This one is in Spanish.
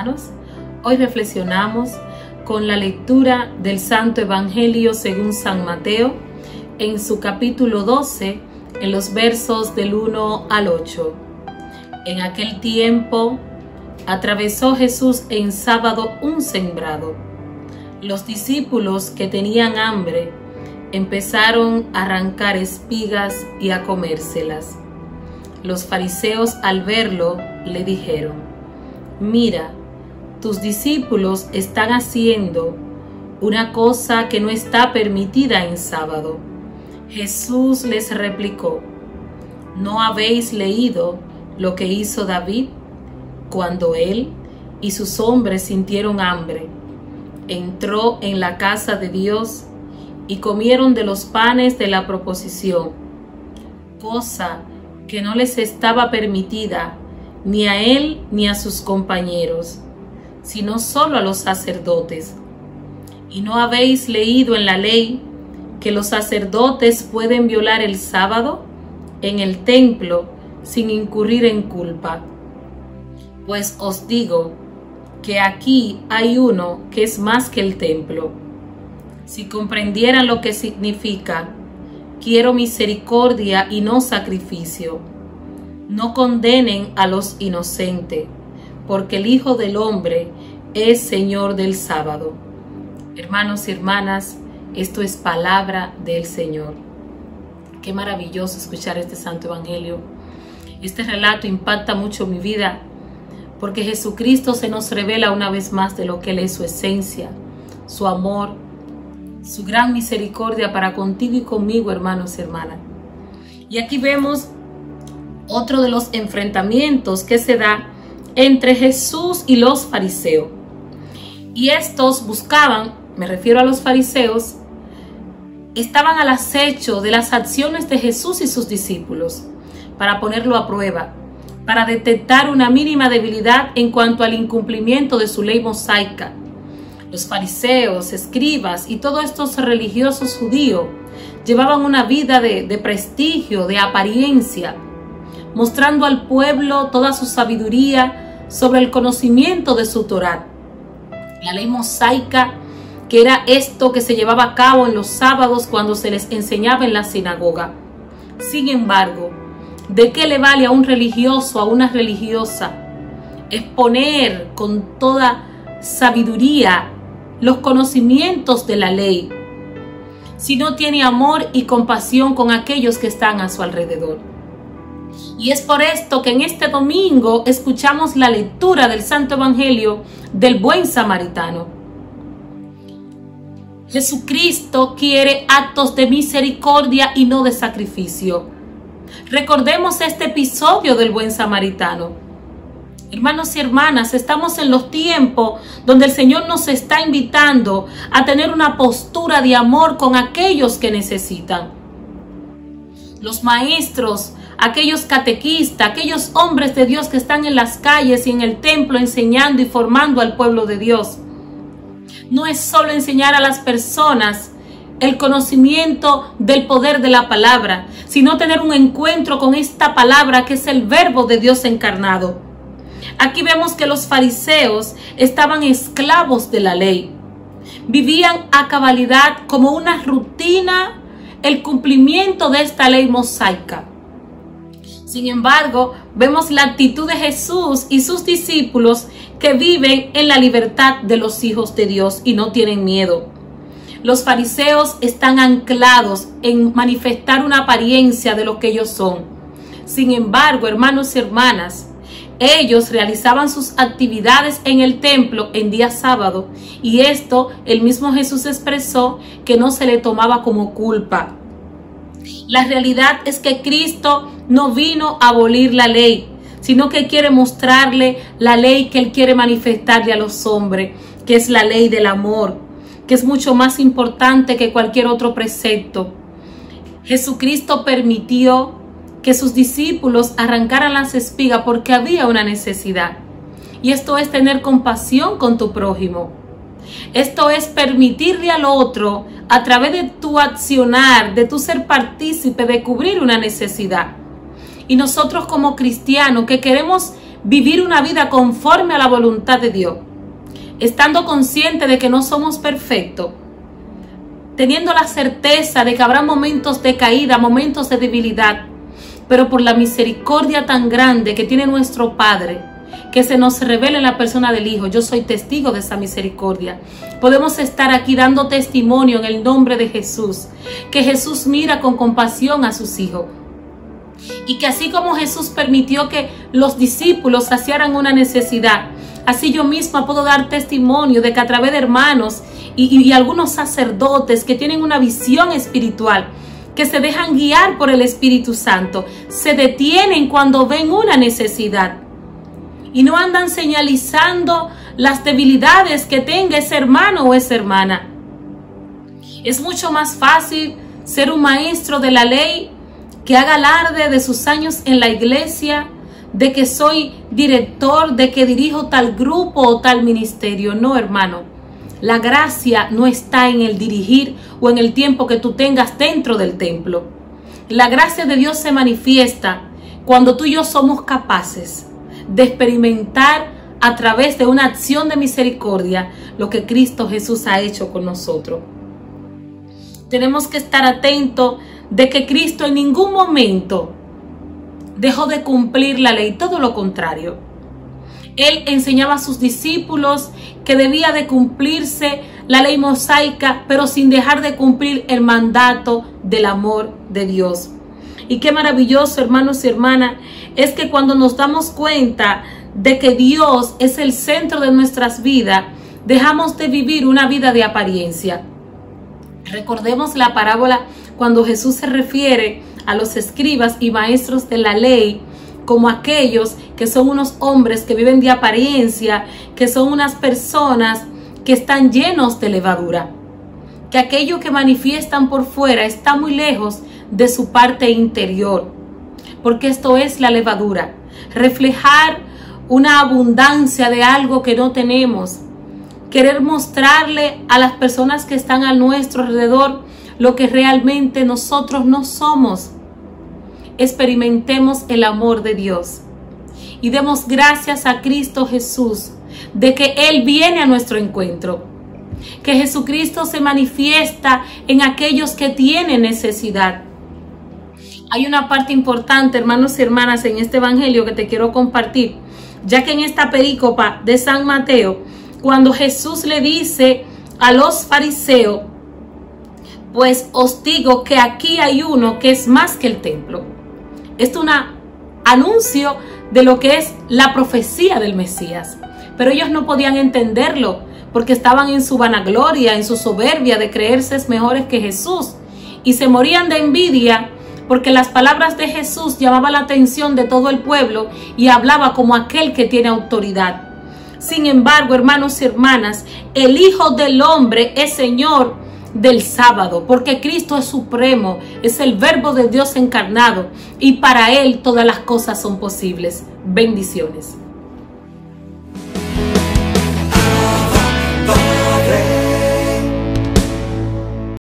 hermanos. Hoy reflexionamos con la lectura del Santo Evangelio según San Mateo, en su capítulo 12, en los versos del 1 al 8. En aquel tiempo, atravesó Jesús en sábado un sembrado. Los discípulos que tenían hambre empezaron a arrancar espigas y a comérselas. Los fariseos, al verlo, le dijeron: «Mira, tus discípulos están haciendo una cosa que no está permitida en sábado». Jesús les replicó: «¿No habéis leído lo que hizo David cuando él y sus hombres sintieron hambre? Entró en la casa de Dios y comieron de los panes de la proposición, cosa que no les estaba permitida ni a él ni a sus compañeros, sino solo a los sacerdotes. ¿Y no habéis leído en la ley que los sacerdotes pueden violar el sábado en el templo sin incurrir en culpa? Pues os digo que aquí hay uno que es más que el templo. Si comprendieran lo que significa quiero misericordia y no sacrificio, no condenen a los inocentes, porque el Hijo del Hombre es Señor del sábado». Hermanos y hermanas, esto es palabra del Señor. Qué maravilloso escuchar este Santo Evangelio. Este relato impacta mucho mi vida, porque Jesucristo se nos revela una vez más de lo que Él es, su esencia, su amor, su gran misericordia para contigo y conmigo, hermanos y hermanas. Y aquí vemos otro de los enfrentamientos que se da entre Jesús y los fariseos. Y estos buscaban, me refiero a los fariseos, estaban al acecho de las acciones de Jesús y sus discípulos para ponerlo a prueba, para detectar una mínima debilidad en cuanto al incumplimiento de su ley mosaica. Los fariseos, escribas y todos estos religiosos judíos llevaban una vida de prestigio, de apariencia, mostrando al pueblo toda su sabiduría sobre el conocimiento de su Torá. La ley mosaica, que era esto que se llevaba a cabo en los sábados cuando se les enseñaba en la sinagoga. Sin embargo, ¿de qué le vale a un religioso, a una religiosa, exponer con toda sabiduría los conocimientos de la ley si no tiene amor y compasión con aquellos que están a su alrededor? Y es por esto que en este domingo escuchamos la lectura del Santo Evangelio del Buen Samaritano. Jesucristo quiere actos de misericordia y no de sacrificio. Recordemos este episodio del Buen Samaritano. Hermanos y hermanas, estamos en los tiempos donde el Señor nos está invitando a tener una postura de amor con aquellos que necesitan. Los maestros, aquellos catequistas, aquellos hombres de Dios que están en las calles y en el templo enseñando y formando al pueblo de Dios. No es solo enseñar a las personas el conocimiento del poder de la palabra, sino tener un encuentro con esta palabra que es el Verbo de Dios encarnado. Aquí vemos que los fariseos estaban esclavos de la ley. Vivían a cabalidad como una rutina el cumplimiento de esta ley mosaica. Sin embargo, vemos la actitud de Jesús y sus discípulos que viven en la libertad de los hijos de Dios y no tienen miedo. Los fariseos están anclados en manifestar una apariencia de lo que ellos son. Sin embargo, hermanos y hermanas, ellos realizaban sus actividades en el templo en día sábado, y esto el mismo Jesús expresó que no se le tomaba como culpa. La realidad es que Cristo no vino a abolir la ley, sino que quiere mostrarle la ley que Él quiere manifestarle a los hombres, que es la ley del amor, que es mucho más importante que cualquier otro precepto. Jesucristo permitió que sus discípulos arrancaran las espigas porque había una necesidad. Y esto es tener compasión con tu prójimo. Esto es permitirle al otro, a través de tu accionar, de tu ser partícipe, de cubrir una necesidad. Y nosotros como cristianos que queremos vivir una vida conforme a la voluntad de Dios, estando consciente de que no somos perfectos, teniendo la certeza de que habrá momentos de caída, momentos de debilidad, pero por la misericordia tan grande que tiene nuestro Padre, que se nos revela en la persona del Hijo. Yo soy testigo de esa misericordia. Podemos estar aquí dando testimonio en el nombre de Jesús, que Jesús mira con compasión a sus hijos. Y que así como Jesús permitió que los discípulos saciaran una necesidad, así yo misma puedo dar testimonio de que a través de hermanos y algunos sacerdotes que tienen una visión espiritual, que se dejan guiar por el Espíritu Santo, se detienen cuando ven una necesidad y no andan señalizando las debilidades que tenga ese hermano o esa hermana. Es mucho más fácil ser un maestro de la ley que haga alarde de sus años en la iglesia, de que soy director, de que dirijo tal grupo o tal ministerio. No, hermano. La gracia no está en el dirigir o en el tiempo que tú tengas dentro del templo. La gracia de Dios se manifiesta cuando tú y yo somos capaces de experimentar a través de una acción de misericordia lo que Cristo Jesús ha hecho con nosotros. Tenemos que estar atentos de que Cristo en ningún momento dejó de cumplir la ley, todo lo contrario. Él enseñaba a sus discípulos que debía de cumplirse la ley mosaica, pero sin dejar de cumplir el mandato del amor de Dios. Y qué maravilloso, hermanos y hermanas, es que cuando nos damos cuenta de que Dios es el centro de nuestras vidas, dejamos de vivir una vida de apariencia. Recordemos la parábola cuando Jesús se refiere a los escribas y maestros de la ley como aquellos que son unos hombres que viven de apariencia, que son unas personas que están llenos de levadura, que aquello que manifiestan por fuera está muy lejos de su parte interior, porque esto es la levadura, reflejar una abundancia de algo que no tenemos, querer mostrarle a las personas que están a nuestro alrededor lo que realmente nosotros no somos. Experimentemos el amor de Dios y demos gracias a Cristo Jesús de que Él viene a nuestro encuentro, que Jesucristo se manifiesta en aquellos que tienen necesidad. Hay una parte importante, hermanos y hermanas, en este evangelio que te quiero compartir, ya que en esta perícopa de San Mateo, cuando Jesús le dice a los fariseos, pues os digo que aquí hay uno que es más que el templo. Esto es un anuncio de lo que es la profecía del Mesías. Pero ellos no podían entenderlo porque estaban en su vanagloria, en su soberbia de creerse mejores que Jesús. Y se morían de envidia porque las palabras de Jesús llamaban la atención de todo el pueblo y hablaba como aquel que tiene autoridad. Sin embargo, hermanos y hermanas, el Hijo del Hombre es Señor del sábado, porque Cristo es supremo, es el Verbo de Dios encarnado y para Él todas las cosas son posibles. Bendiciones.